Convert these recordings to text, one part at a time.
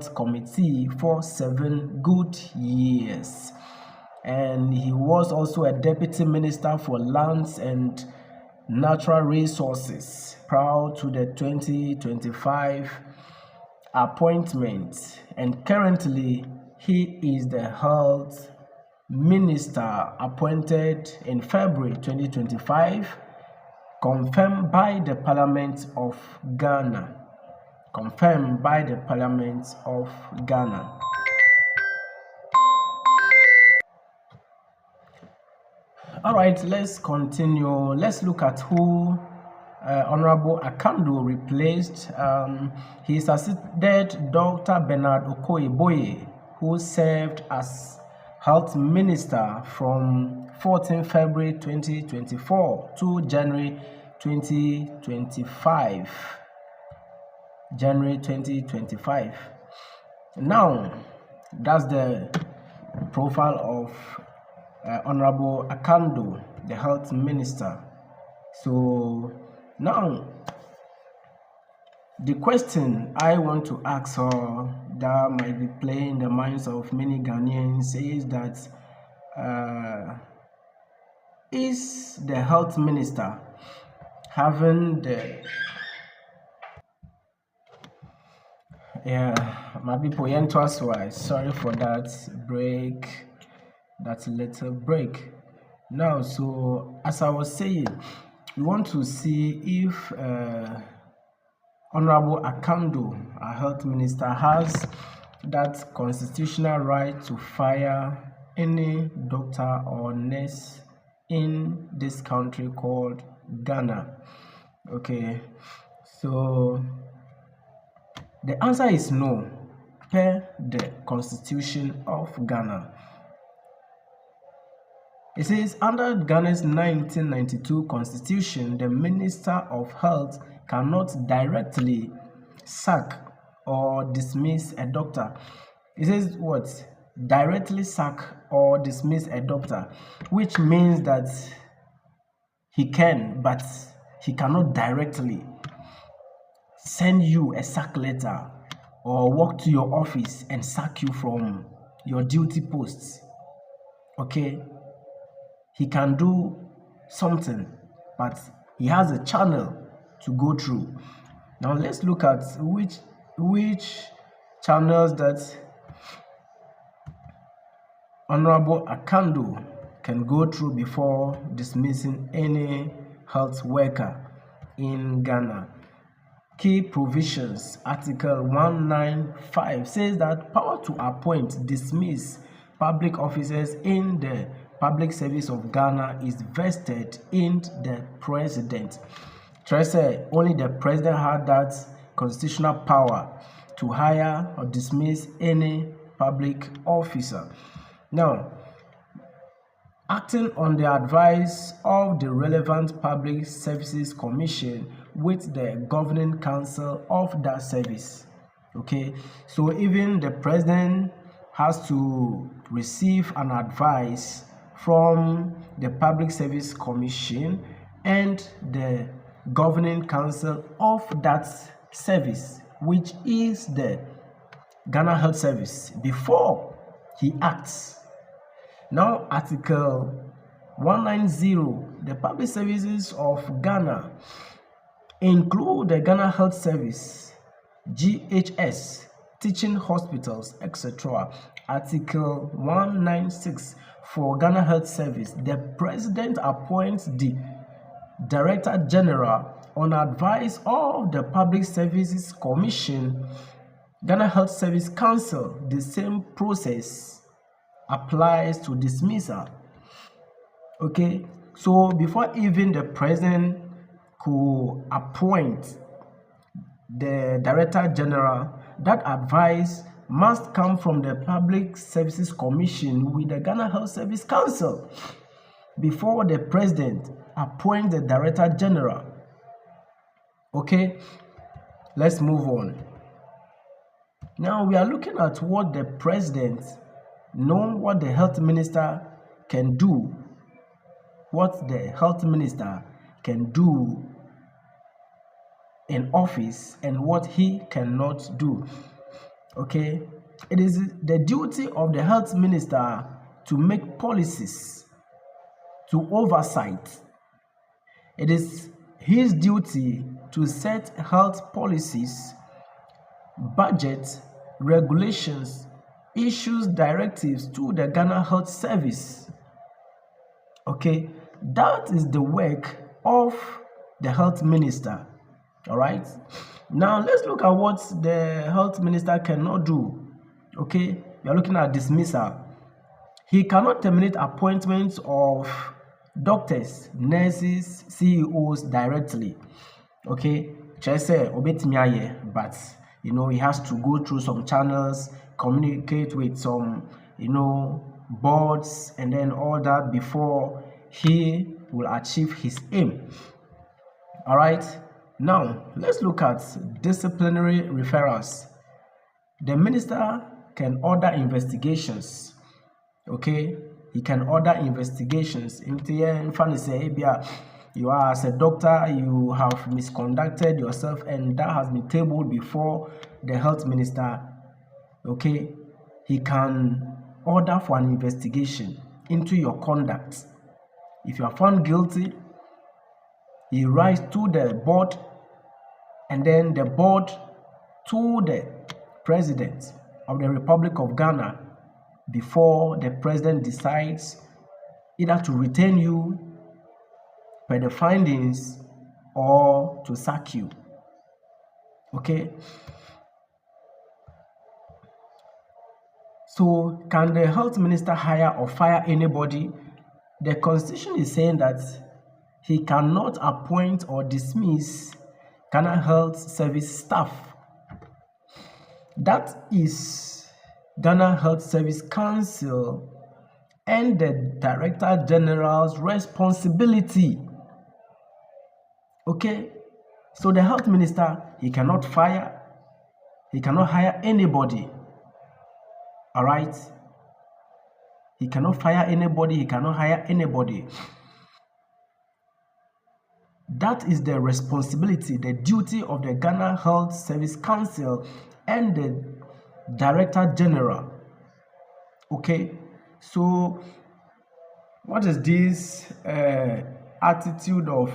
Health Committee for 7 good years. And he was also a Deputy Minister for Lands and Natural Resources prior to the 2025 appointment. And currently, he is the Health Minister appointed in February 2025, confirmed by the Parliament of Ghana. Confirmed by the Parliament of Ghana. All right, let's continue. Let's look at who Honorable Akando replaced. He succeeded Dr. Bernard Okoye-Boye, who served as Health Minister from 14 February 2024 to January 2025. January 2025. Now, that's the profile of Honorable Akando, the Health Minister. So now, the question I want to ask her that might be playing the minds of many Ghanaians is that is the Health Minister having the my people, sorry for that break, that little break. Now, so as I was saying, we want to see if Honorable Akando, our Health Minister, has that constitutional right to fire any doctor or nurse in this country called Ghana. Okay, so the answer is no, per the Constitution of Ghana. It says, under Ghana's 1992 Constitution, the Minister of Health cannot directly sack or dismiss a doctor. It says what? Directly sack or dismiss a doctor, which means that he can, but he cannot directly send you a sack letter or walk to your office and sack you from your duty posts. Okay? He can do something, but he has a channel to go through. Now let's look at which channels that Honorable Akando can go through before dismissing any health worker in Ghana. Key provisions, Article 195 says that power to appoint, dismiss public officers in the public service of Ghana is vested in the president. Only the president had that constitutional power to hire or dismiss any public officer. Now, acting on the advice of the relevant Public Services Commission with the governing council of that service. Okay, so even the president has to receive an advice from the Public Service Commission and the governing council of that service, which is the Ghana Health Service, before he acts. Now, Article 190, the public services of Ghana include the Ghana Health Service, GHS, teaching hospitals, etc. Article 196, for Ghana Health Service, the President appoints the Director General on advice of the Public Services Commission, Ghana Health Service Council. The same process applies to dismissal. Okay, so before even the President could appoint the Director General, that advice must come from the Public Services Commission with the Ghana Health Service Council before the President appoints the Director General. Okay, let's move on. Now we are looking at what the President knows what the Health Minister can do, what the Health Minister can do in office and what he cannot do. Okay, it is the duty of the health minister to make policies, to oversight. It is his duty to set health policies, budget, regulations, issues directives to the Ghana Health Service. Okay, that is the work of the health minister. All right, now let's look at what the health minister cannot do. Okay, we are looking at dismissal. He cannot terminate appointments of doctors, nurses, CEOs directly. Okay, just say obetimi aye, but he has to go through some channels, communicate with some boards, and then all that before he will achieve his aim. All right, now let's look at disciplinary referrals. The minister can order investigations. Okay, he can order investigations. You are as a doctor, you have misconducted yourself, and that has been tabled before the health minister. Okay, he can order for an investigation into your conduct. If you are found guilty, he writes to the board, and then the board to the president of the Republic of Ghana before the president decides either to retain you per the findings or to sack you. Okay, so can the health minister hire or fire anybody? The constitution is saying that he cannot appoint or dismiss Ghana Health Service staff. That is Ghana Health Service Council and the Director General's responsibility. Okay, so the health minister, he cannot fire, he cannot hire anybody. All right, he cannot fire anybody, he cannot hire anybody. That is the responsibility, the duty of the Ghana Health Service Council and the Director General. Okay, so what is this attitude of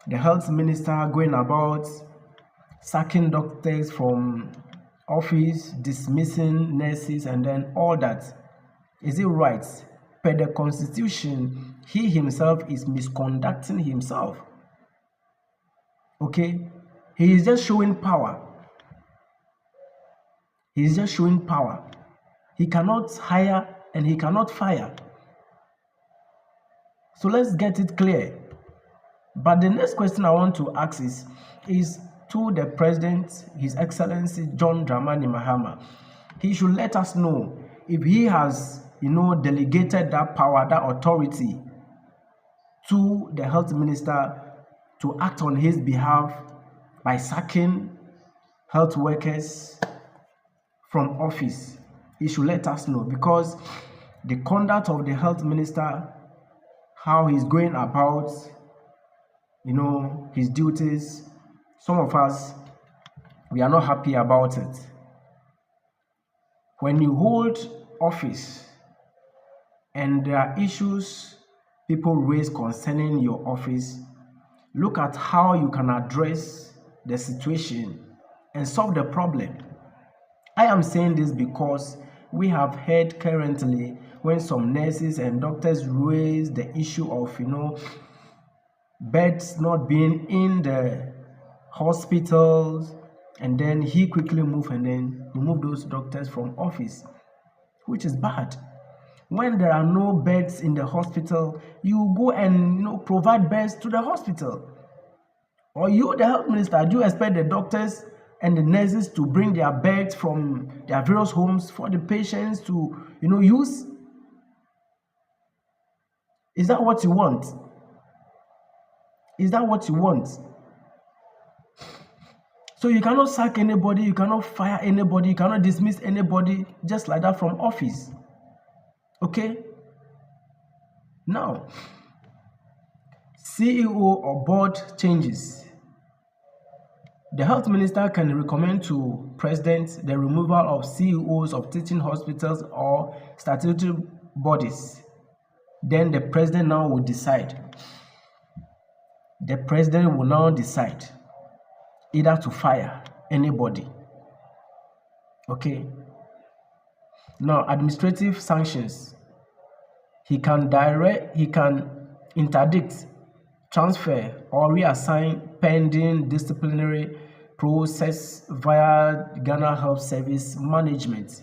the health minister going about sacking doctors from office, dismissing nurses, and then all that? Is it right? Per the constitution, he himself is misconducting himself. Okay, he is just showing power. He is just showing power. He cannot hire and he cannot fire. So let's get it clear. But the next question I want to ask is to the President, His Excellency John Dramani Mahama. He should let us know if he has, delegated that power, that authority to the health minister to act on his behalf by sacking health workers from office. He should let us know, because the conduct of the health minister, how he's going about, his duties, some of us, we are not happy about it. When you hold office and there are issues people raise concerning your office, look at how you can address the situation and solve the problem. I am saying this because we have heard currently when some nurses and doctors raise the issue of, beds not being in the hospitals, and then he quickly moved and then remove those doctors from office, which is bad. When there are no beds in the hospital, you go and provide beds to the hospital. Or you, the health minister, do you expect the doctors and the nurses to bring their beds from their various homes for the patients to use? Is that what you want? Is that what you want? So you cannot sack anybody, you cannot fire anybody, you cannot dismiss anybody just like that from office. Okay? Now, CEO or board changes. The health minister can recommend to president the removal of CEOs of teaching hospitals or statutory bodies. Then the president now will decide. The president will now decide either to fire anybody. Okay. Now, administrative sanctions. He can interdict, transfer, or reassign pending disciplinary process via Ghana Health Service Management.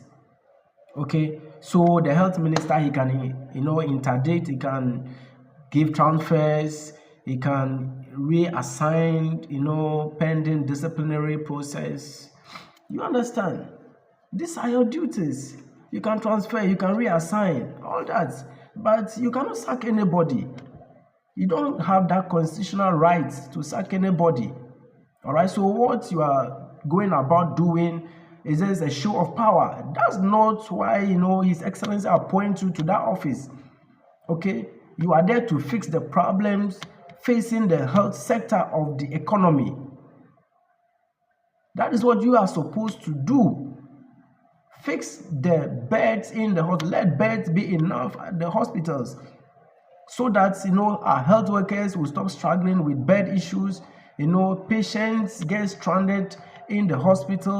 Okay, so the health minister, he can interdict, he can give transfers, he can reassign pending disciplinary process. You understand? These are your duties. You can transfer, you can reassign, all that, but you cannot sack anybody. You don't have that constitutional right to sack anybody. All right, so what you are going about doing is just a show of power. That's not why His Excellency appoints you to that office. Okay, you are there to fix the problems facing the health sector of the economy. That is what you are supposed to do. Fix the beds in the hospital. Let beds be enough at the hospitals, so that our health workers will stop struggling with bed issues. Patients get stranded in the hospital.